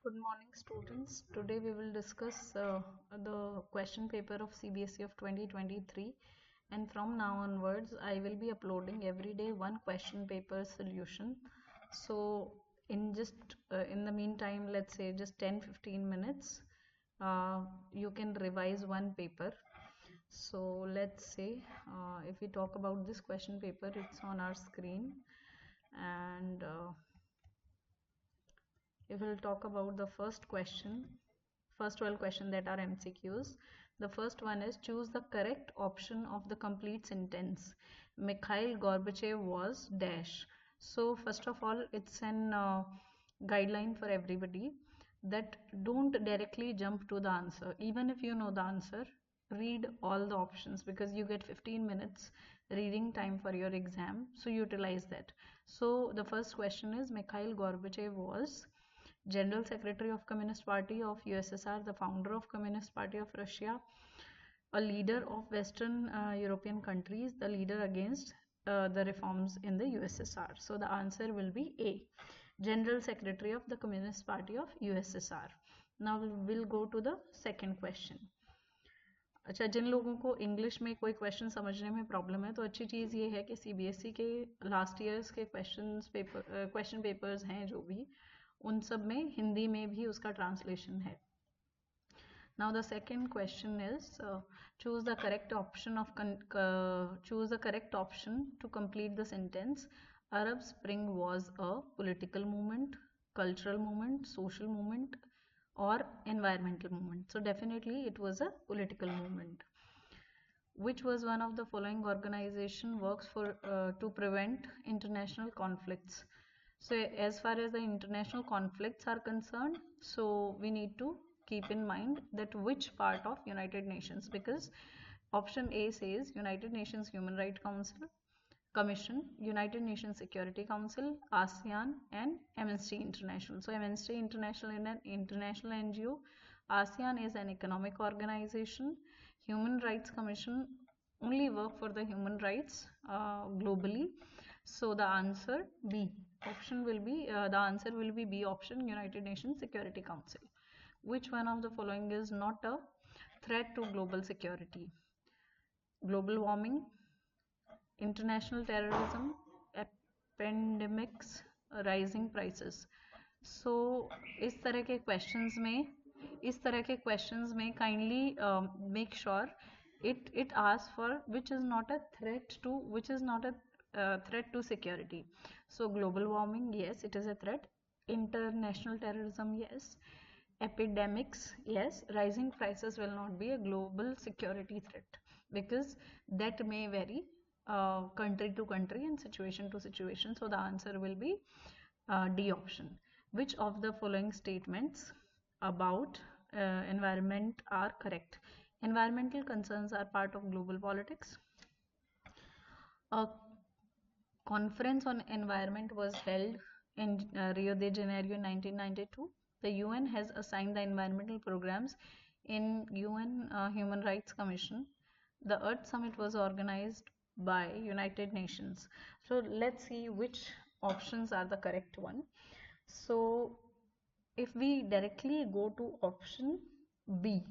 Good morning, students. Today we will discuss the question paper of CBSE of 2023, and from now onwards I will be uploading every day one question paper solution. So in the meantime, let's say just 10-15 minutes, you can revise one paper. So let's say if we talk about this question paper, it's on our screen, and if we'll talk about the first 12 questions that are MCQs. The first one is choose the correct option of the complete sentence. Mikhail Gorbachev was dash. So first of all, it's an guideline for everybody that don't directly jump to the answer. Even if you know the answer, read all the options because you get 15 minutes reading time for your exam. So utilize that. So the first question is Mikhail Gorbachev was General Secretary of Communist Party of USSR, the founder of Communist Party of Russia, a leader of Western European countries, the leader against the reforms in the USSR. So the answer will be A, General Secretary of the Communist Party of USSR. Now we'll go to the second question. अच्छा, जिन लोगों को English में कोई question समझने में problem है तो अच्छी चीज़ ये है कि सीबीएसई के लास्ट ईयर्स के क्वेश्चन पेपर्स हैं जो भी उन सब में हिंदी में भी उसका ट्रांसलेशन है. Now the second question is choose the correct option to complete the sentence. Arab Spring was a political movement, cultural movement, social movement, or environmental movement. So definitely it was a political movement. Which was one of the following organization works for to prevent international conflicts? So as far as the international conflicts are concerned, so we need to keep in mind that which part of United Nations, because option A says United Nations Human Rights Commission, United Nations Security Council, ASEAN, and Amnesty International. So Amnesty International is an international NGO, ASEAN is an economic organization, Human Rights Commission only work for the human rights globally. So the answer B option will be the answer will be B option, United Nations Security Council. Which one of the following is not a threat to global security? Global warming, international terrorism, epidemics, rising prices. So इस तरह के questions में kindly make sure it asks for which is not a threat to security. So global warming, yes, it is a threat. International terrorism, yes. Epidemics, yes. Rising prices will not be a global security threat because that may vary country to country and situation to situation. So the answer will be D option. Which of the following statements about environment are correct? Environmental concerns are part of global politics. A conference on environment was held in Rio de Janeiro in 1992. The UN has assigned the environmental programs in UN Human Rights Commission. The Earth Summit was organized by United Nations. So let's see which options are the correct one. So if we directly go to option B,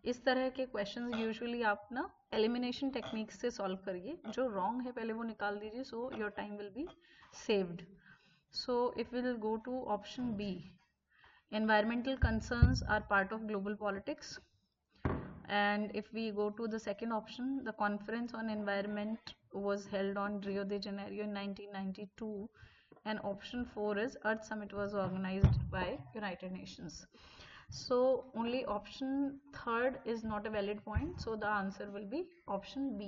इस तरह के questions usually आप ना elimination technique से solve करिए. जो wrong है पहले वो निकाल दीजिए, so your time will be saved. So if will go to option B, environmental concerns are part of global politics. And if we go to the second option, the conference on environment was held on Rio de Janeiro in 1992. And option 4 is Earth Summit was organized by United Nations. So only option 3rd is not a valid point, so the answer will be option B.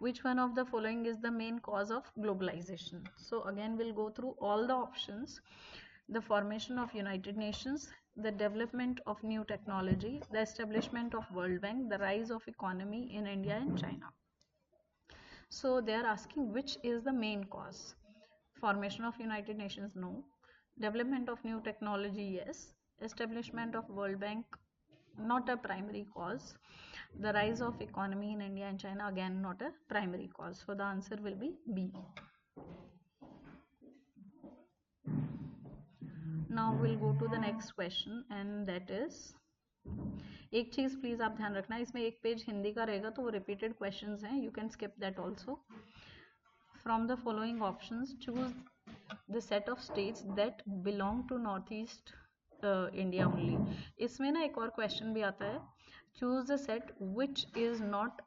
Which one of the following is the main cause of globalization? So again we'll go through all the options. The formation of United Nations, the development of new technology, the establishment of World Bank, the rise of economy in India and China. So they are asking which is the main cause. Formation of United Nations, no. Development of new technology, yes. Establishment of World Bank, not a primary cause. The rise of economy in India and China, again not a primary cause. So the answer will be B. Now we'll go to the next question and that is, एक चीज please आप ध्यान रखना, इसमें एक page Hindi का रहेगा तो वो रिपीटेड क्वेश्चंस हैं, you can skip that also. From the following options, choose the set of states that belong to northeast India only. इसमें ना एक और क्वेश्चन भी आता है, choose the set which is not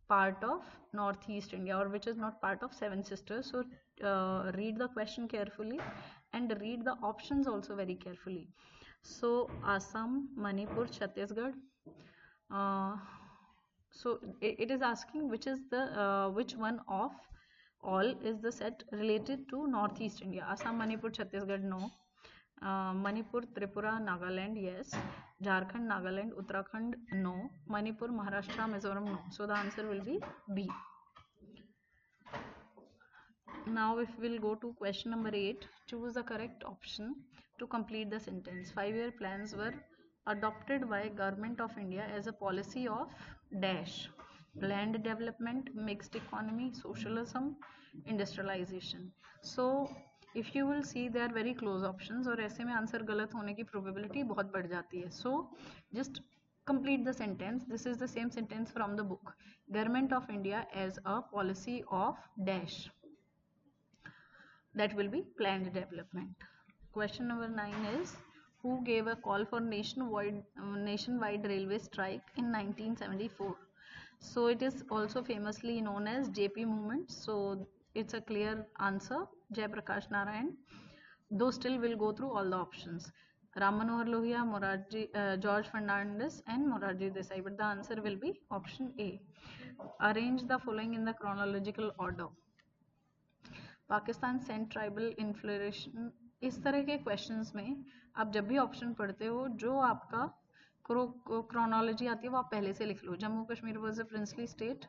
part of northeast India or which is not part of seven sisters. So read the question carefully and read the options also very carefully. So Assam, Manipur, Chhattisgarh. So it is asking which is the which one of all is the set related to northeast India. Assam, Manipur, Chhattisgarh, no. Manipur, Tripura, Nagaland, yes. Jharkhand, Nagaland, Uttarakhand, no. Manipur, Maharashtra, Mizoram, no. So the answer will be B. Now if we'll go to question number 8, choose the correct option to complete the sentence. 5-year plans were adopted by Government of India as a policy of dash: land development, mixed economy, socialism, industrialization. So if you will see, they are very close options और ऐसे में answer गलत होने की probability बहुत बढ़ जाती है. So just complete the sentence. This is the same sentence from the book. Government of India as a policy of dash. That will be planned development. Question number 9 is, who gave a call for nationwide railway strike in 1974? So it is also famously known as JP movement. So it's a clear answer, Jay Prakash Narayan. Though still we'll go through all the options. Ram Manohar Lohia, George Fernandez and Morarji Desai, but the answer will be option A. Arrange the following in the chronological order. Pakistan sent tribal inflation. इस तरह के questions में आप जब भी option पढ़ते हो, जो आपका क्रोनोलॉजी आती है वो आप पहले से लिख लो. Jammu Kashmir was a princely state.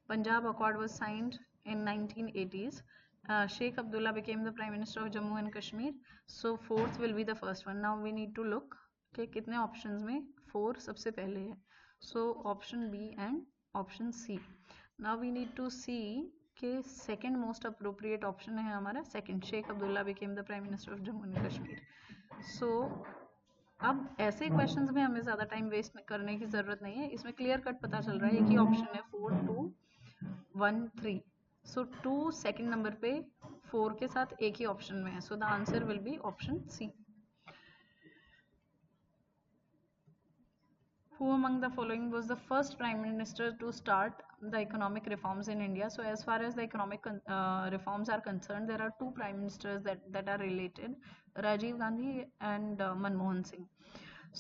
Punjab accord was signed in 1980s. Sheikh Abdullah became the Prime Minister of Jammu and Kashmir. So fourth will be the first one. Now we need to look कि कितने options में 4 सबसे पहले है. So option B and option C. Now we need to see कि second most appropriate option है हमारा second, Sheikh Abdullah became the prime minister of Jammu and Kashmir. So अब ऐसे क्वेश्चंस में हमें ज़्यादा टाइम वेस्ट करने की ज़रूरत नहीं है. इसमें क्लियर कट पता चल रहा है, एक ही ऑप्शन है 4, 2, 1, 3. सो 2 सेकेंड नंबर पे 4 के साथ एक ही ऑप्शन में है. So the answer will be option C. Who among the following was the first prime minister to start the economic reforms in India? So as far as the economic reforms are concerned, there are 2 prime ministers that are related, Rajiv Gandhi and Manmohan Singh.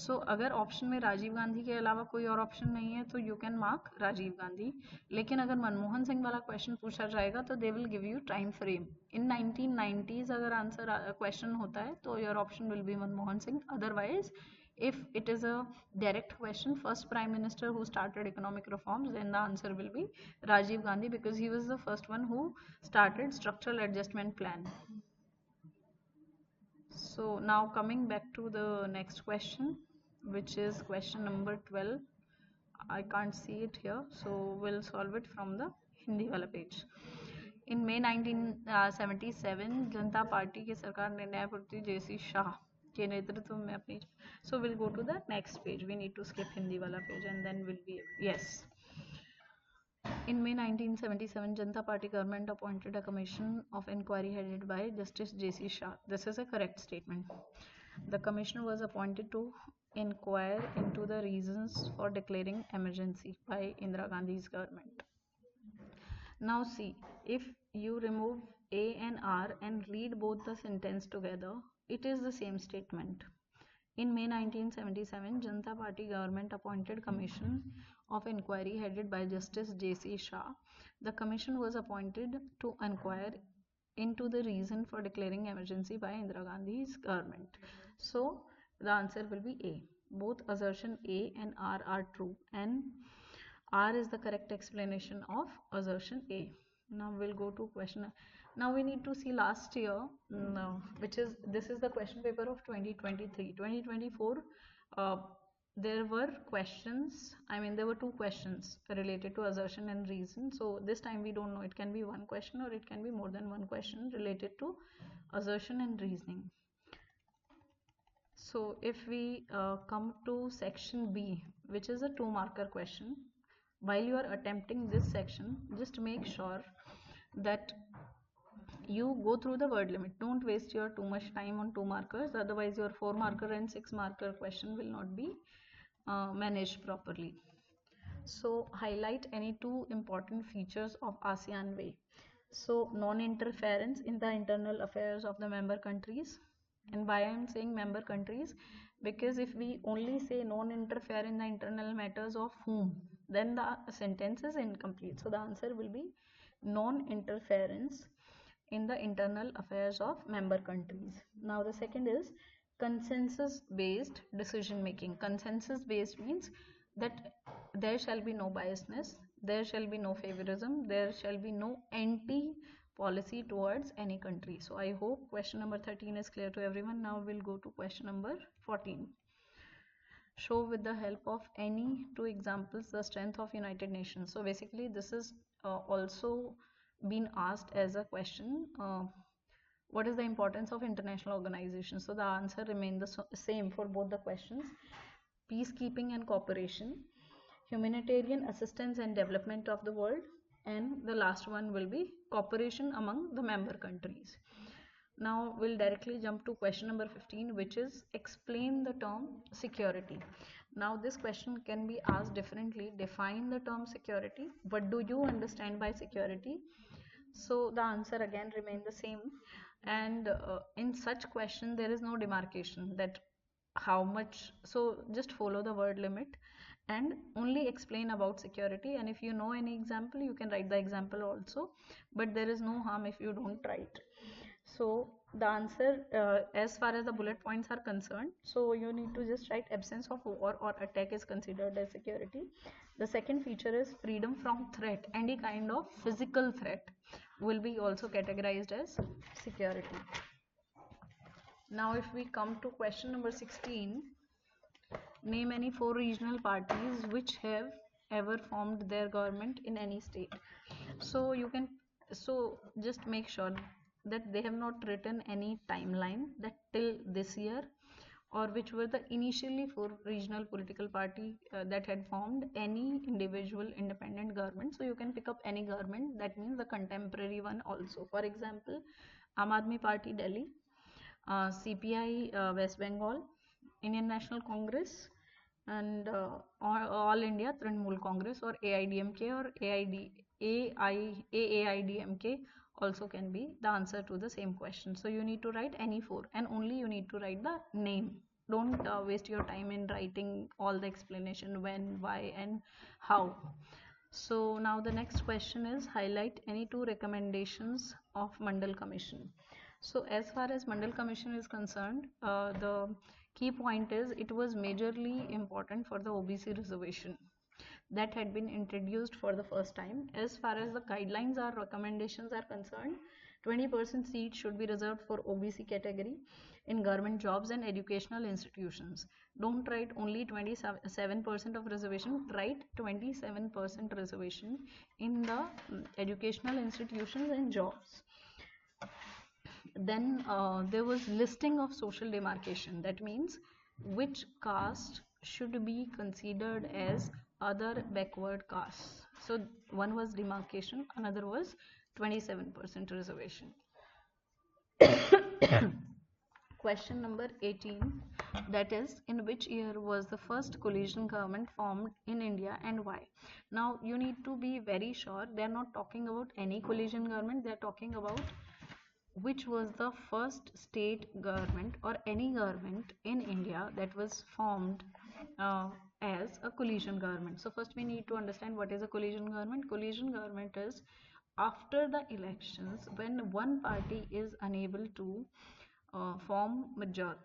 So अगर option में राजीव गांधी के अलावा कोई और option नहीं है तो you can mark Rajiv Gandhi. लेकिन अगर मनमोहन सिंह वाला क्वेश्चन पूछा जाएगा तो they will give you time frame. In 1990s अगर आंसर क्वेश्चन होता है तो your option will be Manmohan Singh. Otherwise if it is a direct question, first prime minister who started economic reforms, then the answer will be Rajiv Gandhi, because he was the first one who started structural adjustment plan. So now coming back to the next question, which is question number 12. I can't see it here, so we'll solve it from the Hindi wala page. In May 1977 Janata party की सरकार ने न्यायमूर्ति JC Shah के नेतृत्व में अपनी. So we'll go to the next page. We need to skip Hindi wala page and then we'll be, yes. In May 1977, Janata Party government appointed a commission of inquiry headed by Justice JC Shah. This is a correct statement. The commission was appointed to inquire into the reasons for declaring emergency by Indira Gandhi's government. Now see, if you remove A and R and read both the sentence together, it is the same statement. In May 1977, Janata Party government appointed commission of inquiry headed by Justice JC Shah. The commission was appointed to inquire into the reason for declaring emergency by Indira Gandhi's government. So the answer will be A. Both assertion A and R are true, and R is the correct explanation of assertion A. Now we'll go to question. Now we need to see last year, which is, this is the question paper of 2023. 2024, there were questions, there were 2 questions related to assertion and reason. So this time we don't know, it can be 1 question or it can be more than 1 question related to assertion and reasoning. So if we come to section B, which is a 2-marker question, while you are attempting this section, just make sure that you go through the word limit. Don't waste your too much time on 2 markers, otherwise your 4-marker and 6-marker question will not be managed properly. So highlight any 2 important features of ASEAN way. So non-interference in the internal affairs of the member countries. And why I am saying member countries, because if we only say non-interfere in the internal matters of whom, then the sentence is incomplete. So the answer will be non-interference in the internal affairs of member countries. Now the second is consensus based decision making. Consensus based means that there shall be no biasness, there shall be no favorism, there shall be no anti policy towards any country. So I hope question number 13 is clear to everyone. Now we'll go to question number 14. Show with the help of any 2 examples the strength of United Nations. So basically this is also been asked as a question. What is the importance of international organizations? So the answer remains the same for both the questions. Peacekeeping and cooperation, humanitarian assistance and development of the world, and the last one will be cooperation among the member countries. Now we'll directly jump to question number 15, which is explain the term security. Now this question can be asked differently. Define the term security. What do you understand by security? So the answer again remains the same, and in such question there is no demarcation that how much. So just follow the word limit and only explain about security, and if you know any example you can write the example also, but there is no harm if you don't write. So the answer as far as the bullet points are concerned, so you need to just write absence of war or attack is considered as security. The second feature is freedom from threat. Any kind of physical threat will be also categorized as security. Now if we come to question number 16, name any 4 regional parties which have ever formed their government in any state. So you can, so just make sure that they have not written any timeline that till this year, or which were the initially 4 regional political party that had formed any individual independent government. So you can pick up any government, that means the contemporary one also. For example, Aam Aadmi Party Delhi, CPI West Bengal, Indian National Congress, and All India Trinamool Congress, or AIDMK, or AAIDMK also can be the answer to the same question. So you need to write any 4, and only you need to write the name. Don't waste your time in writing all the explanation when, why, and how. So now the next question is highlight any 2 recommendations of Mandal Commission. So as far as Mandal Commission is concerned, the key point is it was majorly important for the OBC reservation that had been introduced for the first time. As far as the guidelines or recommendations are concerned, 20% seats should be reserved for OBC category in government jobs and educational institutions. Don't write only 27% of reservation, write 27% reservation in the educational institutions and jobs. Then there was listing of social demarcation. That means which caste should be considered as other backward castes. So one was demarcation, another was 27% reservation. Question number 18, that is, in which year was the first coalition government formed in India and why? Now you need to be very sure they are not talking about any coalition government, they are talking about which was the first state government or any government in India that was formed as a coalition government. So first we need to understand what is a coalition government. Coalition government is after the elections when one party is unable to form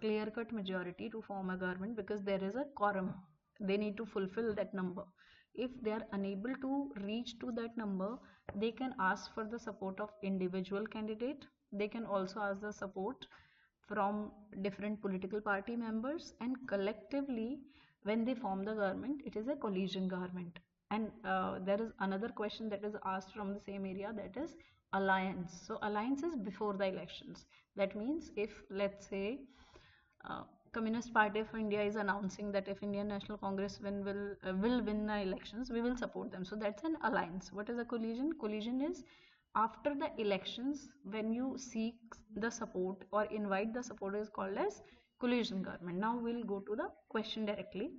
clear-cut majority to form a government, because there is a quorum, they need to fulfill that number. If they are unable to reach to that number, they can ask for the support of individual candidate. They can also ask the support from different political party members, and collectively when they form the government, it is a coalition government. And there is another question that is asked from the same area, that is alliance. So alliance is before the elections. That means if let's say Communist Party of India is announcing that if Indian National Congress will win the elections, we will support them. So that's an alliance. What is a collision? Collision is after the elections when you seek the support or invite the support is called as collision government. Now we'll go to the question directly.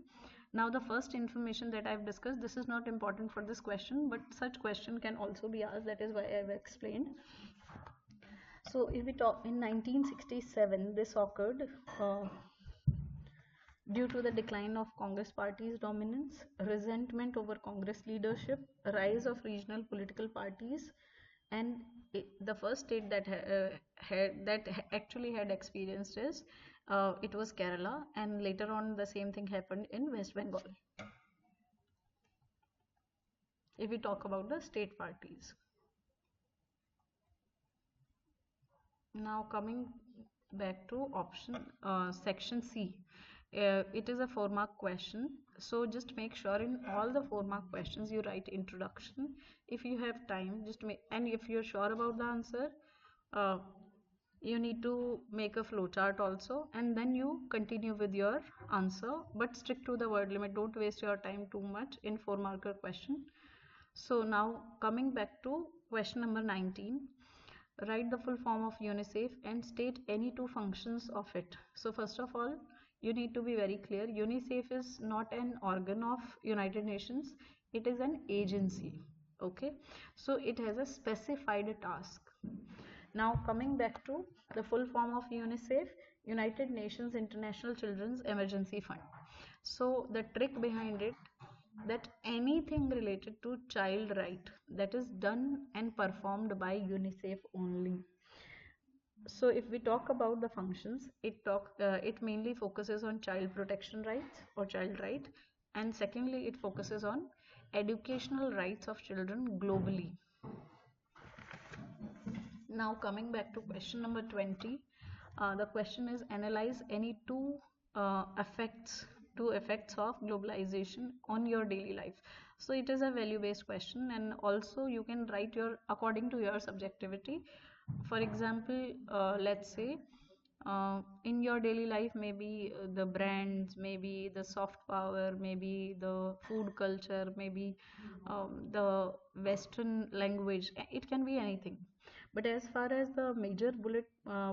Now the first information that I've discussed, this is not important for this question, but such question can also be asked. That is why I've explained. So if we talk in 1967, this occurred due to the decline of Congress party's dominance, resentment over Congress leadership, rise of regional political parties, and the first state that actually had experienced is it was Kerala, and later on the same thing happened in West Bengal. If we talk about the state parties. Now coming back to option section C. It is a 4-mark question, so just make sure in all the 4-mark questions you write introduction. If you have time, just make, and if you're sure about the answer, you need to make a flowchart also, and then you continue with your answer, but stick to the word limit. Don't waste your time too much in 4-marker question. So now coming back to question number 19. Write the full form of UNICEF and state any two functions of it. So first of all, you need to be very clear. UNICEF is not an organ of United Nations. It is an agency. Okay. So it has a specified task. Now coming back to the full form of UNICEF, United Nations International Children's Emergency Fund. So the trick behind it, that anything related to child right, that is done and performed by UNICEF only. So if we talk about the functions, it mainly focuses on child protection rights or child right, and secondly it focuses on educational rights of children globally. Now coming back to question number 20, the question is analyze any two effects of globalization on your daily life. So it is a value based question, and also you can write your according to your subjectivity. For example, let's say in your daily life, maybe the brands, maybe the soft power, maybe the food culture, maybe the Western language, it can be anything. But as far as the major bullet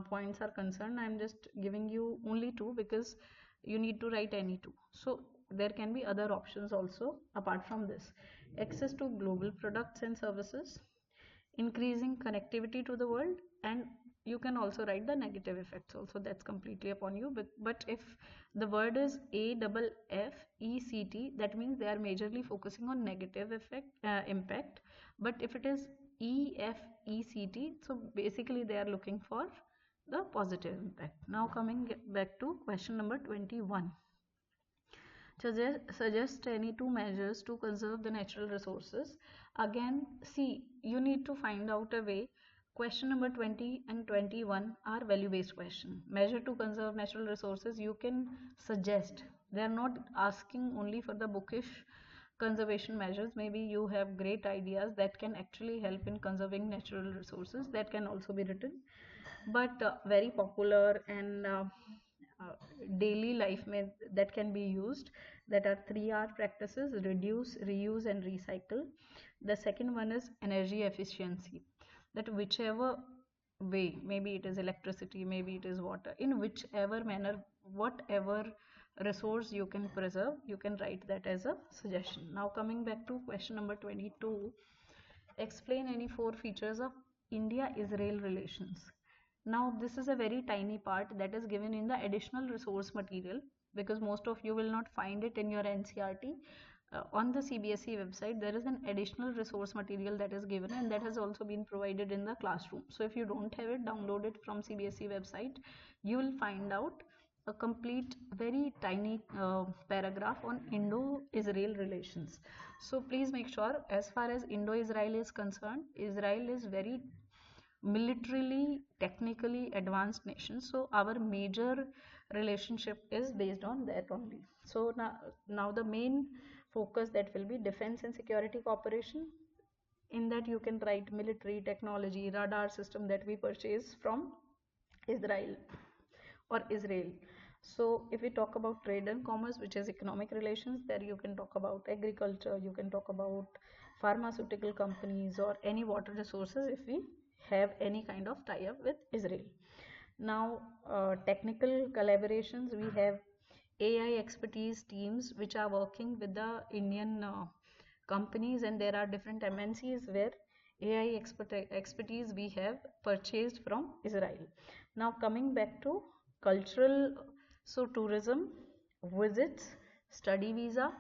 points are concerned, I'm just giving you only two because you need to write any two. So there can be other options also apart from this. Access to global products and services, increasing connectivity to the world, and you can also write the negative effects also. That's completely upon you. But if the word is AFFECT, that means they are majorly focusing on negative impact. But if it is EFECT, so basically they are looking for the positive impact. Now coming back to question number 21. Suggest any two measures to conserve the natural resources. Again, see, you need to find out a way. Question number 20 and 21 are value based question. Measure to conserve natural resources, you can suggest. They are not asking only for the bookish conservation measures. Maybe you have great ideas that can actually help in conserving natural resources, that can also be written. But very popular and daily life that can be used, that are 3R practices: reduce, reuse and recycle. The second one is energy efficiency, that whichever way, maybe it is electricity, maybe it is water, in whichever manner, whatever resource you can preserve, you can write that as a suggestion. Now coming back to question number 22, explain any 4 features of India-Israel relations. Now this is a very tiny part that is given in the additional resource material, because most of you will not find it in your NCERT. On the Cbse website there is an additional resource material that is given, and that has also been provided in the classroom. So if you don't have it, download it from Cbse website. You will find out a complete very tiny paragraph on Indo-Israel relations. So please make sure, as far as Indo-Israel is concerned, Israel is very militarily, technically advanced nation, so our major relationship is based on that only. So now the main focus, that will be defense and security cooperation. In that you can write military technology, radar system that we purchase from Israel or Israel. So if we talk about trade and commerce, which is economic relations, there you can talk about agriculture, you can talk about pharmaceutical companies or any water resources if we have any kind of tie-up with Israel. Now, technical collaborations, we have AI expertise teams which are working with the Indian companies, and there are different MNCs where AI expertise we have purchased from Israel. Now coming back to cultural, so tourism, visits, study visa,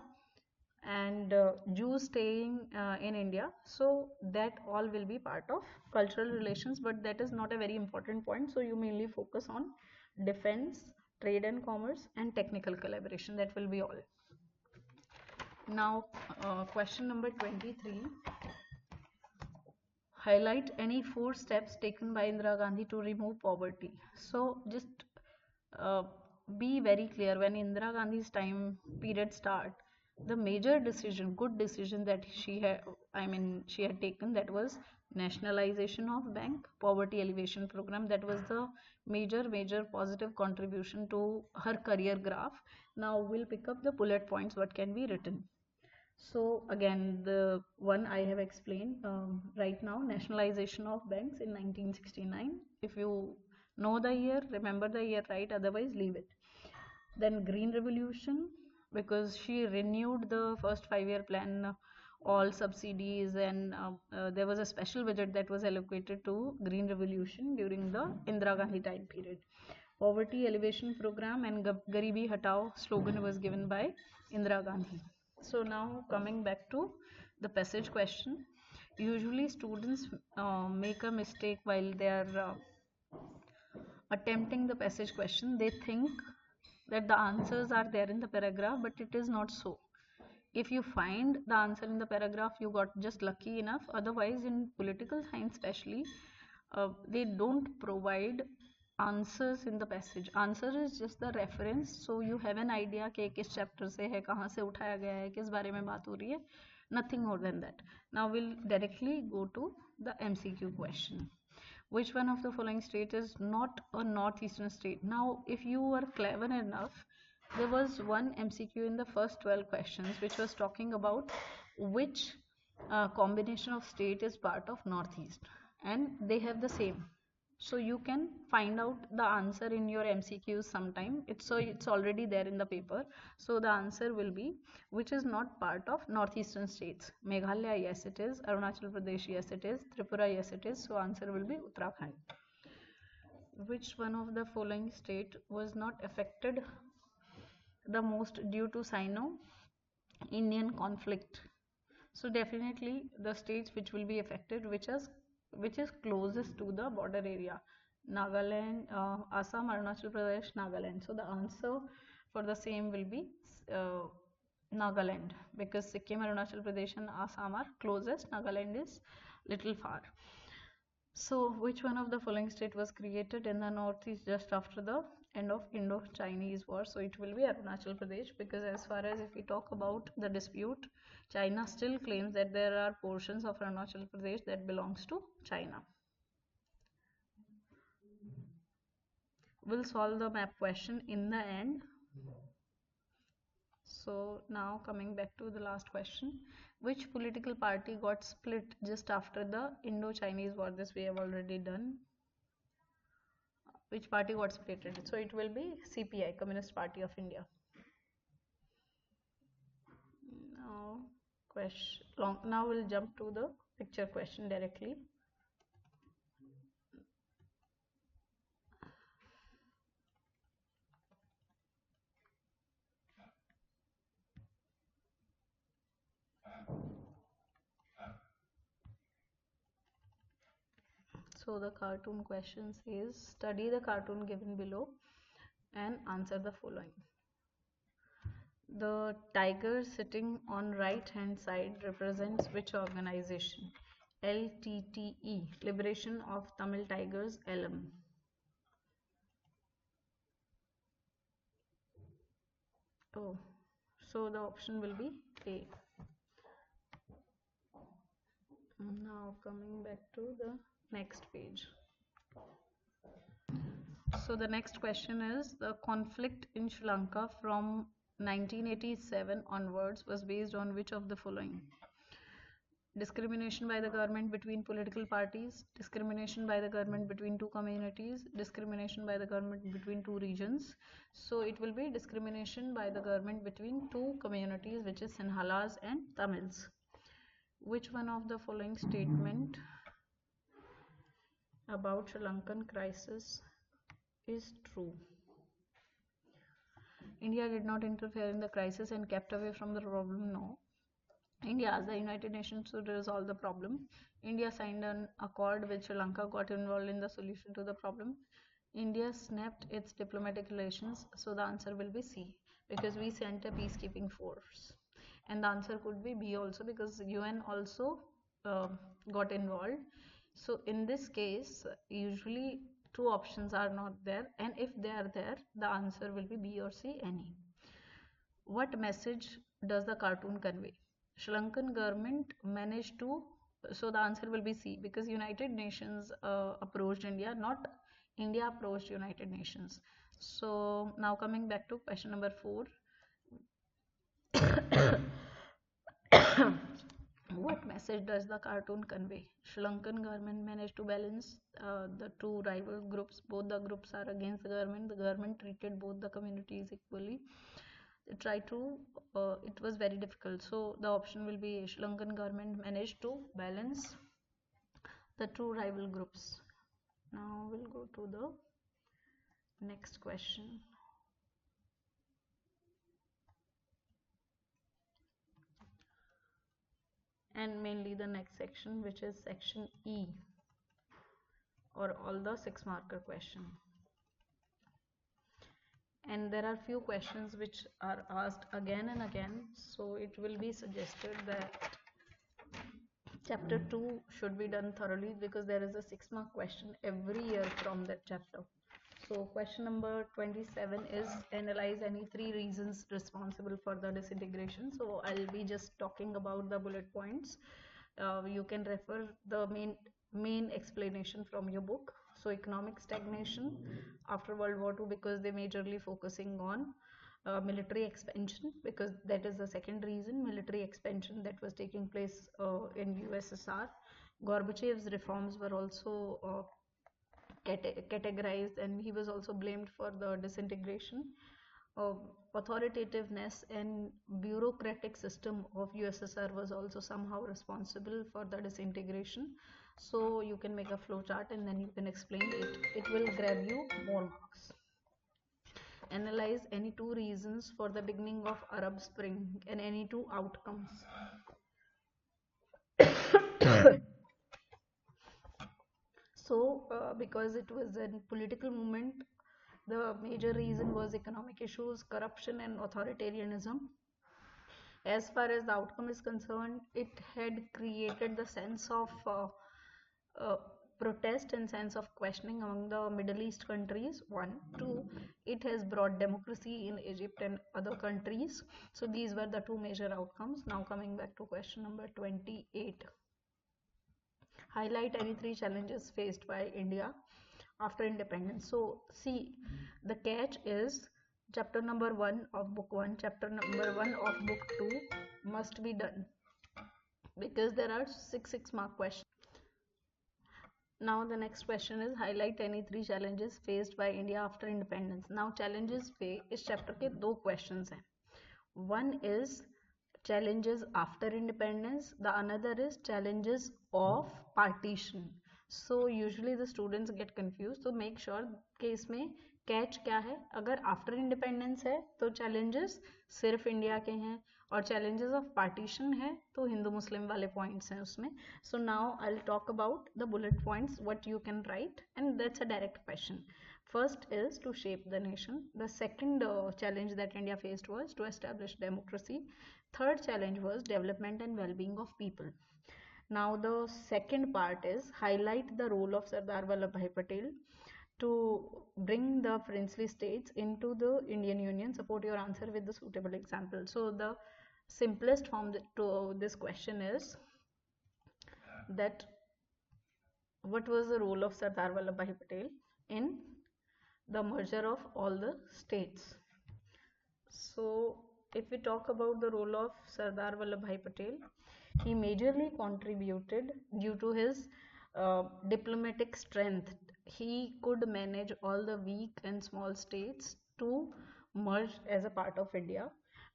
and Jews staying in India. So that all will be part of cultural relations, but that is not a very important point. So you mainly focus on defense, trade and commerce, and technical collaboration. That will be all. Now, question number 23. Highlight any 4 steps taken by Indira Gandhi to remove poverty. So just uh, be very clear, when Indira Gandhi's time period start, the major decision, good decision that she had taken, that was nationalization of bank, poverty alleviation program. That was the major positive contribution to her career graph. Now we'll pick up the bullet points what can be written. So again, the one I have explained right now, nationalization of banks in 1969. If you know the year, remember the year, right? Otherwise, leave it. Then Green Revolution, because she renewed the first 5-year plan, all subsidies, and there was a special budget that was allocated to Green Revolution during the Indira Gandhi time period. Poverty Elevation Program and Garibi Hatao slogan was given by Indira Gandhi. So now coming back to the passage question, usually students make a mistake while they are attempting the passage question. They think that the answers are there in the paragraph, but it is not so. If you find the answer in the paragraph, you got just lucky enough. Otherwise, in political science especially, they don't provide answers in the passage. Answer is just the reference, so you have an idea कि किस chapter से है, कहाँ से उठाया गया है, किस बारे में बात हो रही है. Nothing more than that. Now we'll directly go to the MCQ question. Which one of the following state is not a northeastern state? Now if you were clever enough, there was one MCQ in the first 12 questions which was talking about which combination of state is part of northeast, and they have the same. So you can find out the answer in your MCQs sometime. It's already there in the paper. So the answer will be, which is not part of northeastern states. Meghalaya, yes it is. Arunachal Pradesh, yes it is. Tripura, yes it is. So answer will be Uttarakhand. Which one of the following state was not affected the most due to Sino-Indian conflict? So definitely the states which will be affected, which is closest to the border area, Nagaland, Assam, Arunachal Pradesh, Nagaland. So the answer for the same will be Nagaland, because Sikkim, Arunachal Pradesh and Assam are closest. Nagaland is little far. So which one of the following state was created in the northeast just after the end of Indo-Chinese war? So it will be Arunachal Pradesh, because as far as if we talk about the dispute, China still claims that there are portions of Arunachal Pradesh that belongs to China. We'll solve the map question in the end. So now coming back to the last question, which political party got split just after the Indo-Chinese war? This we have already done. Which party got split? So it will be CPI, Communist Party of India. Now we'll jump to the picture question directly. So the cartoon question says, study the cartoon given below and answer the following. The tiger sitting on right hand side represents which organization? LTTE, Liberation of Tamil Tigers, LM. Oh, so the option will be A. Now coming back to the next page. So the next question is, the conflict in Sri Lanka from 1987 onwards was based on which of the following? Discrimination by the government between political parties, discrimination by the government between two communities, discrimination by the government between two regions. So it will be discrimination by the government between two communities, which is Sinhalas and Tamils. Which one of the following statement about Sri Lankan crisis is true? India did not interfere in the crisis and kept away from the problem. No. India asked the United Nations to resolve the problem. India signed an accord with Sri Lanka, got involved in the solution to the problem. India snapped its diplomatic relations. So the answer will be C, because we sent a peacekeeping force. And the answer could be B also, because UN also uh, got involved. So in this case, usually two options are not there, and if they are there, the answer will be B or C, any. What message does the cartoon convey? Sri Lankan government managed to, so the answer will be C, because United Nations approached India, not India approached United Nations. So now coming back to question number 4. What message does the cartoon convey? Sri Lankan government managed to balance the two rival groups. Both the groups are against the government. The government treated both the communities equally. They tried to, it was very difficult. So the option will be Sri Lankan government managed to balance the two rival groups. Now we'll go to the next question. And mainly the next section, which is section E, or all the 6-marker question. And there are few questions which are asked again and again, so it will be suggested that chapter 2 should be done thoroughly, because there is a 6-mark question every year from that chapter. So question number 27 is, analyze any 3 reasons responsible for the disintegration. So I'll be just talking about the bullet points. You can refer the main explanation from your book. So economic stagnation after World War II, because they majorly focusing on military expansion, because that is the second reason, military expansion that was taking place in USSR. Gorbachev's reforms were also categorized, and he was also blamed for the disintegration. Authoritativeness and bureaucratic system of USSR was also somehow responsible for the disintegration. So you can make a flow chart and then you can explain it. It will grab you more marks. Analyze any 2 reasons for the beginning of Arab Spring and any 2 outcomes. So because it was a political movement, the major reason was economic issues, corruption and authoritarianism. As far as the outcome is concerned, it had created the sense of uh, protest and sense of questioning among the Middle East countries. 1, 2, it has brought democracy in Egypt and other countries. So these were the 2 major outcomes. Now coming back to question number 28. Highlight any 3 challenges faced by India after independence. So see, the catch is chapter number 1 of book 1, chapter number 1 of book 2 must be done, because there are 6 mark questions. Now the next question is, highlight any 3 challenges faced by India after independence. Now challenges पे इस chapter के 2 questions हैं. One is challenges after independence, the another is challenges of partition. So usually the students get confused, so make sure कि इसमें catch क्या है. अगर after independence है तो चैलेंजेस सिर्फ इंडिया के हैं, और चैलेंजेस ऑफ पार्टीशन है तो हिंदू मुस्लिम वाले पॉइंट्स हैं उसमें. So now I will talk about the bullet points what you can write, and that's a direct question. First is to shape the nation. The second challenge that India faced was to establish democracy. Third challenge was development and well-being of people. Now the second part is highlight the role of Sardar Vallabhbhai Patel to bring the princely states into the Indian Union. Support your answer with the suitable example. So the simplest form to this question is that what was the role of Sardar Vallabhbhai Patel in the merger of all the states. So, if we talk about the role of Sardar Vallabhbhai Patel, he majorly contributed due to his diplomatic strength. He could manage all the weak and small states to merge as a part of India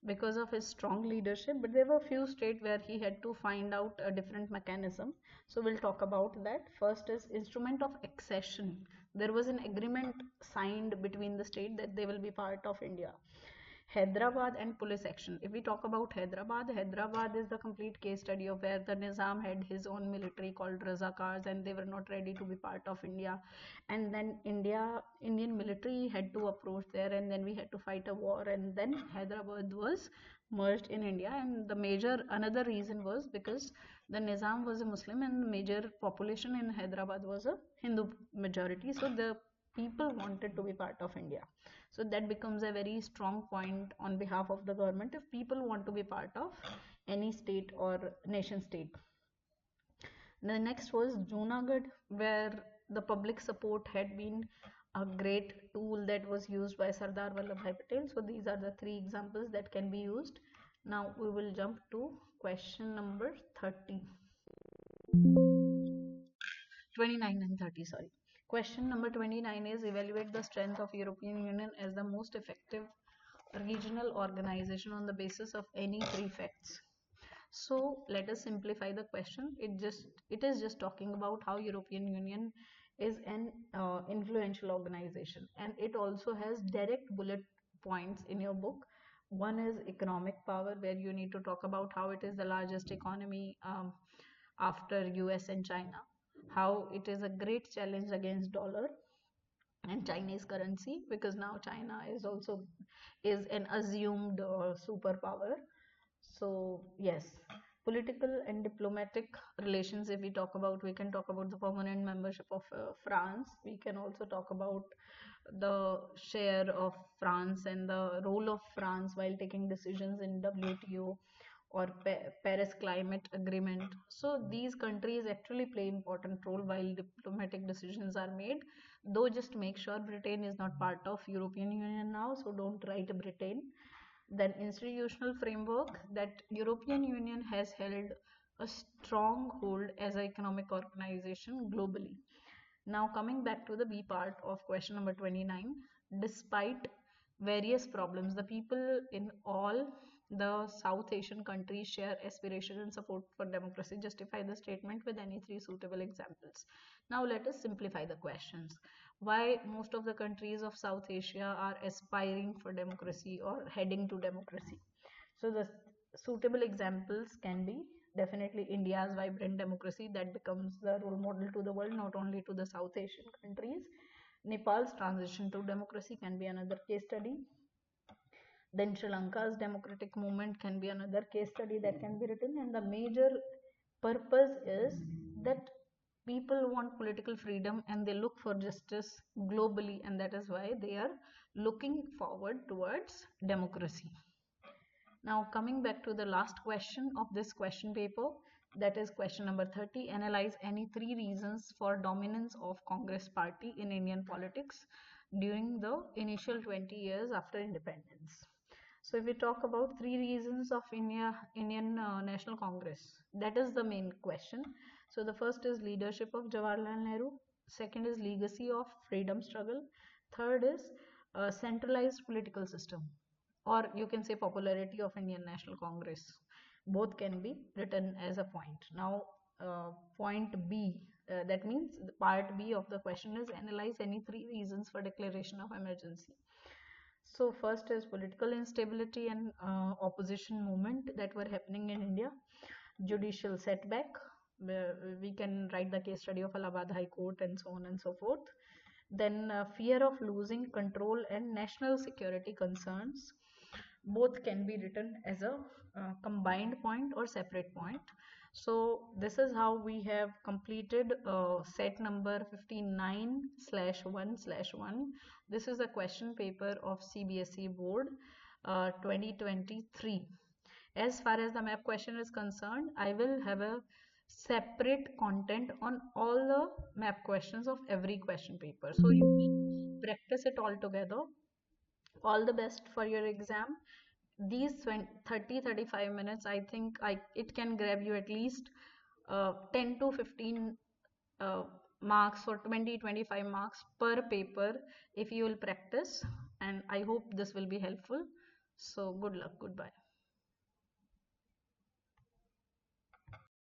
because of his strong leadership. But there were few states where he had to find out a different mechanism. So we'll talk about that. First is instrument of accession. There was an agreement signed between the state that they will be part of India. Hyderabad and police action. If we talk about Hyderabad, Hyderabad is the complete case study of where the Nizam had his own military called Razakars and they were not ready to be part of India. And then Indian military had to approach there and then we had to fight a war and then Hyderabad was merged in India. And the major another reason was because the Nizam was a Muslim and the major population in Hyderabad was a Hindu majority. So the people wanted to be part of India. So that becomes a very strong point on behalf of the government if people want to be part of any state or nation state. The next was Junagadh, where the public support had been a great tool that was used by Sardar Vallabhbhai Patel. So these are the three examples that can be used. Now we will jump to question number 30. 29 and 30, sorry. Question number 29 is evaluate the strength of European Union as the most effective regional organization on the basis of any three facts. So let us simplify the question. It is just talking about how European Union is an influential organization, and it also has direct bullet points in your book. One is economic power, where you need to talk about how it is the largest economy after US and China, how it is a great challenge against dollar and Chinese currency, because now China is also is an assumed superpower. So yes, political and diplomatic relations. If we talk about, we can talk about the permanent membership of France. We can also talk about the share of France and the role of France while taking decisions in WTO or Paris Climate Agreement. So these countries actually play important role while diplomatic decisions are made. Though just make sure Britain is not part of European Union now, so don't write Britain. Then institutional framework, that European Union has held a strong hold as an economic organization globally. Now coming back to the B part of question number 29, despite various problems, the people in all the South Asian countries share aspiration and support for democracy. Justify the statement with any three suitable examples. Now let us simplify the questions. Why most of the countries of South Asia are aspiring for democracy or heading to democracy? So the suitable examples can be definitely India's vibrant democracy that becomes the role model to the world, not only to the South Asian countries. Nepal's transition to democracy can be another case study. Then Sri Lanka's democratic movement can be another case study that can be written. And the major purpose is that people want political freedom and they look for justice globally, and that is why they are looking forward towards democracy. Now coming back to the last question of this question paper, that is question number 30. Analyze any three reasons for dominance of Congress party in Indian politics during the initial 20 years after independence. So if we talk about three reasons of Indian National Congress, that is the main question. So the first is leadership of Jawaharlal Nehru, second is legacy of freedom struggle, third is centralized political system, or you can say popularity of Indian National Congress. Both can be written as a point. Now point B, that means the part B of the question is analyze any three reasons for declaration of emergency. So first is political instability and opposition movement that were happening in India, judicial setback, where we can write the case study of Allahabad High Court and so on and so forth. Then fear of losing control and national security concerns. Both can be written as a combined point or separate point. So this is how we have completed set number 59/1/1. This is a question paper of CBSE board 2023. As far as the map question is concerned, I will have a separate content on all the map questions of every question paper. So practice it all together. All the best for your exam. These 20, 30-35 minutes, I think it can grab you at least 10 to 15 uh, marks or 20-25 marks per paper if you will practice. And I hope this will be helpful. So good luck. Goodbye.